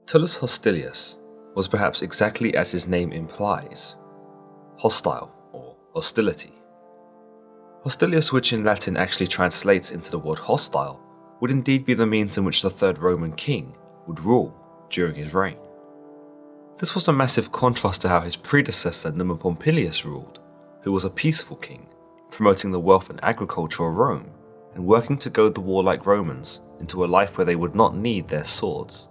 Tullus Hostilius was perhaps exactly as his name implies, hostile or hostility. Hostilius, which in Latin actually translates into the word hostile, would indeed be the means in which the third Roman king would rule during his reign. This was a massive contrast to how his predecessor Numa Pompilius ruled, who was a peaceful king, promoting the wealth and agriculture of Rome and working to goad the warlike Romans into a life where they would not need their swords.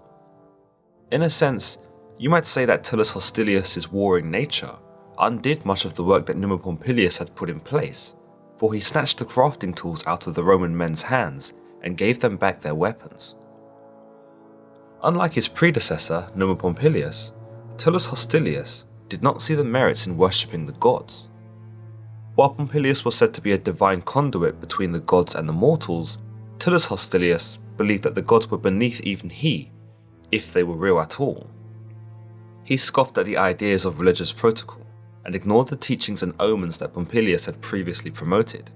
In a sense, you might say that Tullus Hostilius' warring nature undid much of the work that Numa Pompilius had put in place, for he snatched the crafting tools out of the Roman men's hands and gave them back their weapons. Unlike his predecessor, Numa Pompilius, Tullus Hostilius did not see the merits in worshipping the gods. While Pompilius was said to be a divine conduit between the gods and the mortals, Tullus Hostilius believed that the gods were beneath even he, if they were real at all. He scoffed at the ideas of religious protocol and ignored the teachings and omens that Pompilius had previously promoted.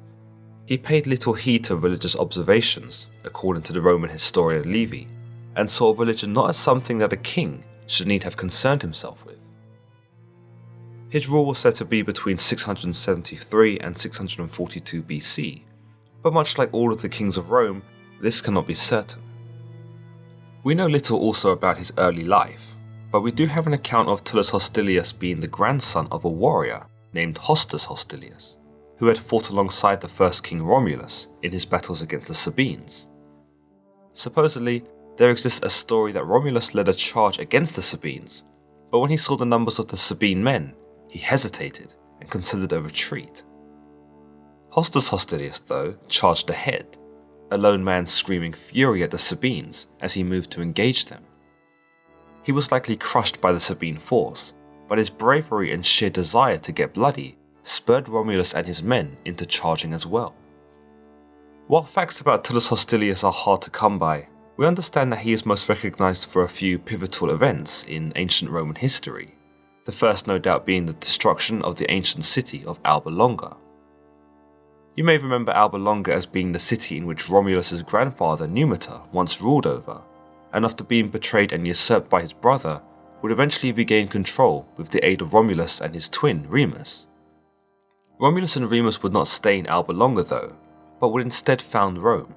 He paid little heed to religious observations, according to the Roman historian Livy, and saw religion not as something that a king should need have concerned himself with. His rule was said to be between 673 and 642 BC, but much like all of the kings of Rome, this cannot be certain. We know little also about his early life, but we do have an account of Tullus Hostilius being the grandson of a warrior named Hostus Hostilius, who had fought alongside the first king Romulus in his battles against the Sabines. Supposedly, there exists a story that Romulus led a charge against the Sabines, but when he saw the numbers of the Sabine men, he hesitated and considered a retreat. Hostus Hostilius, though, charged ahead, a lone man screaming fury at the Sabines as he moved to engage them. He was likely crushed by the Sabine force, but his bravery and sheer desire to get bloody spurred Romulus and his men into charging as well. While facts about Tullus Hostilius are hard to come by, we understand that he is most recognised for a few pivotal events in ancient Roman history, the first no doubt being the destruction of the ancient city of Alba Longa. You may remember Alba Longa as being the city in which Romulus' grandfather Numita once ruled over, and after being betrayed and usurped by his brother, would eventually regain control with the aid of Romulus and his twin Remus. Romulus and Remus would not stay in Alba Longa though, but would instead found Rome.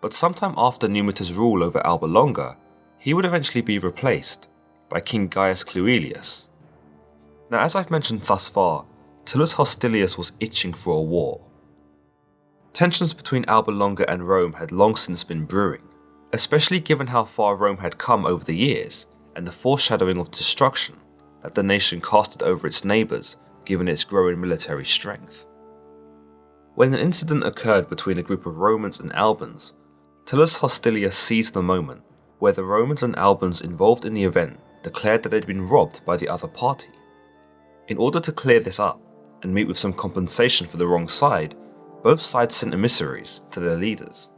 But sometime after Numita's rule over Alba Longa, he would eventually be replaced by King Gaius Cluilius. Now, as I've mentioned thus far, Tullus Hostilius was itching for a war. Tensions between Alba Longa and Rome had long since been brewing, especially given how far Rome had come over the years and the foreshadowing of destruction that the nation casted over its neighbours given its growing military strength. When an incident occurred between a group of Romans and Albans, Tullus Hostilius seized the moment where the Romans and Albans involved in the event declared that they'd been robbed by the other party. In order to clear this up and meet with some compensation for the wrong side, both sides sent emissaries to their leaders.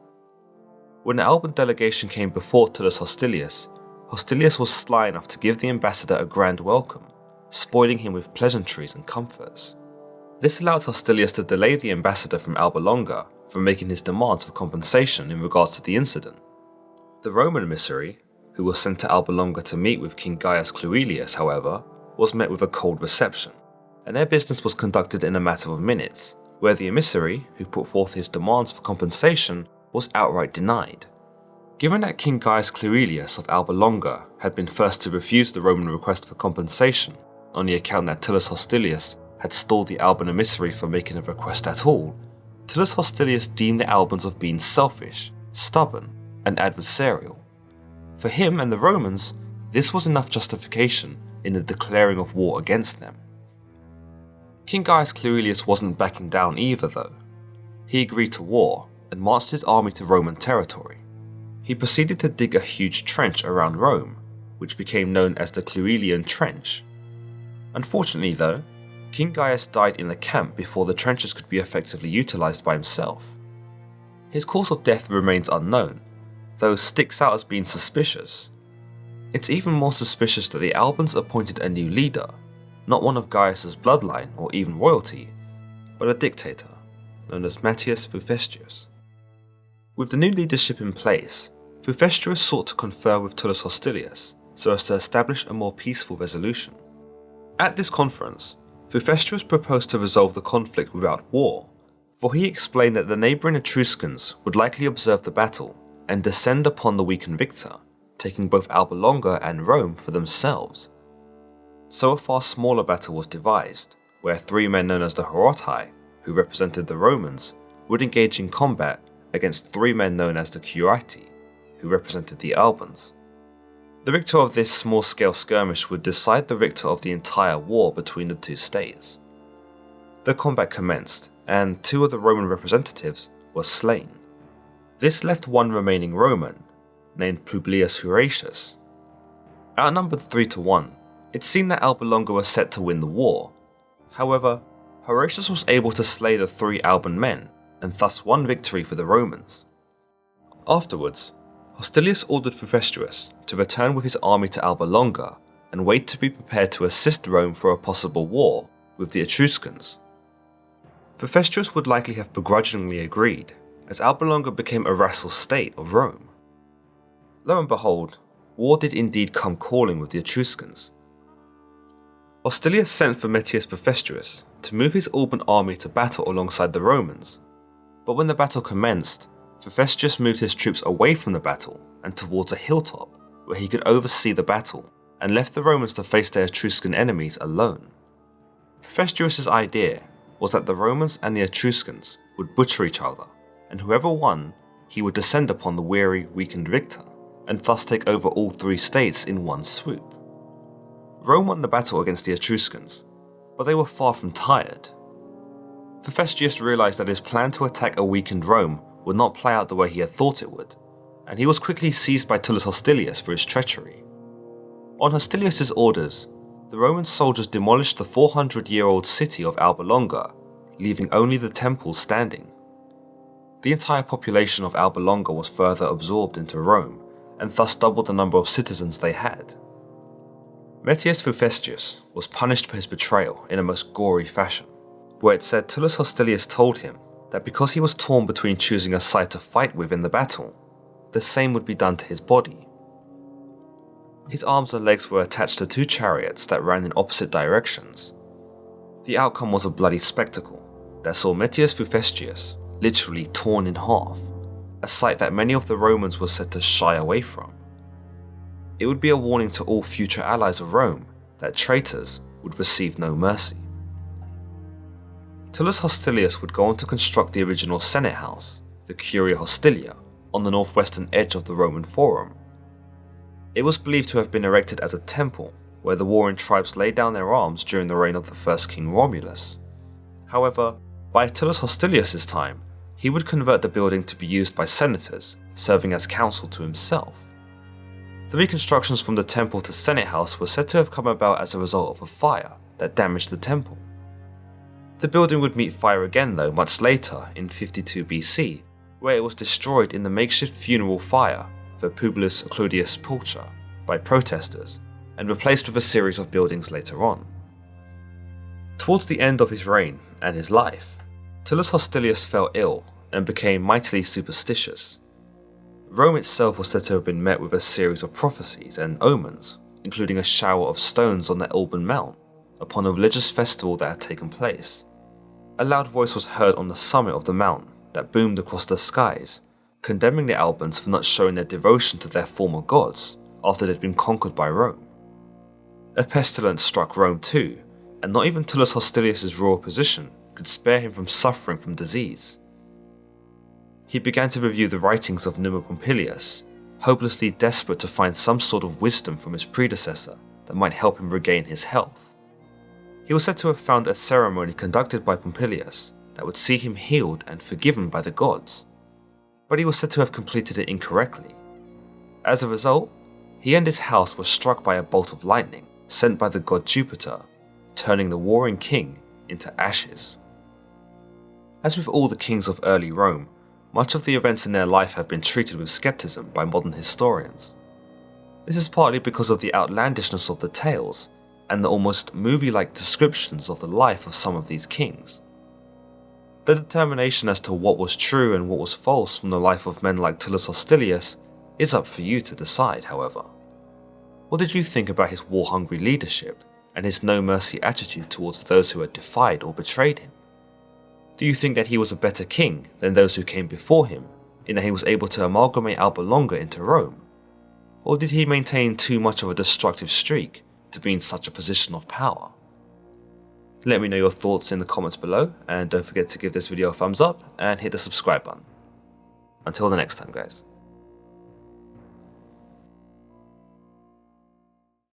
When the Alban delegation came before Tullus Hostilius, Hostilius was sly enough to give the ambassador a grand welcome, spoiling him with pleasantries and comforts. This allowed Hostilius to delay the ambassador from Alba Longa from making his demands for compensation in regards to the incident. The Roman emissary, who was sent to Alba Longa to meet with King Gaius Cluilius, however, was met with a cold reception, and their business was conducted in a matter of minutes, where the emissary, who put forth his demands for compensation, was outright denied. Given that King Gaius Cluilius of Alba Longa had been first to refuse the Roman request for compensation on the account that Tullus Hostilius had stalled the Alban emissary from making a request at all, Tullus Hostilius deemed the Albans of being selfish, stubborn, and adversarial. For him and the Romans, this was enough justification in the declaring of war against them. King Gaius Cluilius wasn't backing down either though. He agreed to war and marched his army to Roman territory. He proceeded to dig a huge trench around Rome, which became known as the Cluilian Trench. Unfortunately though, King Gaius died in the camp before the trenches could be effectively utilised by himself. His cause of death remains unknown, though sticks out as being suspicious. It's even more suspicious that the Albans appointed a new leader, not one of Gaius' bloodline or even royalty, but a dictator known as Matthias Fufestius. With the new leadership in place, Hephaestus sought to confer with Tullus Hostilius so as to establish a more peaceful resolution. At this conference, Hephaestus proposed to resolve the conflict without war, for he explained that the neighbouring Etruscans would likely observe the battle and descend upon the weakened victor, taking both Alba Longa and Rome for themselves. So a far smaller battle was devised, where 3 men known as the Horotai, who represented the Romans, would engage in combat against 3 men known as the Cuaiti, who represented the Albans. The victor of this small-scale skirmish would decide the victor of the entire war between the 2 states. The combat commenced, and 2 of the Roman representatives were slain. This left 1 remaining Roman, named Publius Horatius. Outnumbered 3-1, it seemed that Alba Longa was set to win the war. However, Horatius was able to slay the 3 Alban men, and thus won victory for the Romans. Afterwards, Hostilius ordered Hephaestus to return with his army to Alba Longa and wait to be prepared to assist Rome for a possible war with the Etruscans. Hephaestus would likely have begrudgingly agreed, as Alba Longa became a vassal state of Rome. Lo and behold, war did indeed come calling with the Etruscans. Hostilius sent for Metius Hephaestus to move his Alban army to battle alongside the Romans, but when the battle commenced, Hephaestus moved his troops away from the battle and towards a hilltop where he could oversee the battle and left the Romans to face their Etruscan enemies alone. Hephaestus' idea was that the Romans and the Etruscans would butcher each other, and whoever won, he would descend upon the weary, weakened victor, and thus take over all 3 states in one swoop. Rome won the battle against the Etruscans, but they were far from tired. Hephaestus realised that his plan to attack a weakened Rome would not play out the way he had thought it would, and he was quickly seized by Tullus Hostilius for his treachery. On Hostilius' orders, the Roman soldiers demolished the 400-year-old city of Alba Longa, leaving only the temples standing. The entire population of Alba Longa was further absorbed into Rome, and thus doubled the number of citizens they had. Metius Hephaestus was punished for his betrayal in a most gory fashion, where it said Tullus Hostilius told him that because he was torn between choosing a side to fight with in the battle, the same would be done to his body. His arms and legs were attached to 2 chariots that ran in opposite directions. The outcome was a bloody spectacle that saw Metius Hephaestus literally torn in half, a sight that many of the Romans were said to shy away from. It would be a warning to all future allies of Rome that traitors would receive no mercy. Tullus Hostilius would go on to construct the original Senate house, the Curia Hostilia, on the northwestern edge of the Roman Forum. It was believed to have been erected as a temple where the warring tribes laid down their arms during the reign of the first king Romulus. However, by Tullus Hostilius' time, he would convert the building to be used by senators, serving as counsel to himself. The reconstructions from the temple to Senate house were said to have come about as a result of a fire that damaged the temple. The building would meet fire again though much later in 52 BC, where it was destroyed in the makeshift funeral fire for Publius Clodius Pulcher by protesters and replaced with a series of buildings later on. Towards the end of his reign and his life, Tullus Hostilius fell ill and became mightily superstitious. Rome itself was said to have been met with a series of prophecies and omens, including a shower of stones on the Alban Mount, upon a religious festival that had taken place. A loud voice was heard on the summit of the mount that boomed across the skies, condemning the Albans for not showing their devotion to their former gods after they'd been conquered by Rome. A pestilence struck Rome too, and not even Tullus Hostilius' royal position could spare him from suffering from disease. He began to review the writings of Numa Pompilius, hopelessly desperate to find some sort of wisdom from his predecessor that might help him regain his health. He was said to have found a ceremony conducted by Pompilius that would see him healed and forgiven by the gods, but he was said to have completed it incorrectly. As a result, he and his house were struck by a bolt of lightning sent by the god Jupiter, turning the warring king into ashes. As with all the kings of early Rome, much of the events in their life have been treated with skepticism by modern historians. This is partly because of the outlandishness of the tales and the almost movie-like descriptions of the life of some of these kings. The determination as to what was true and what was false from the life of men like Tullus Hostilius is up for you to decide, however. What did you think about his war-hungry leadership and his no-mercy attitude towards those who had defied or betrayed him? Do you think that he was a better king than those who came before him, in that he was able to amalgamate Alba Longa into Rome? Or did he maintain too much of a destructive streak to be in such a position of power? Let me know your thoughts in the comments below, and don't forget to give this video a thumbs up and hit the subscribe button. Until the next time, guys.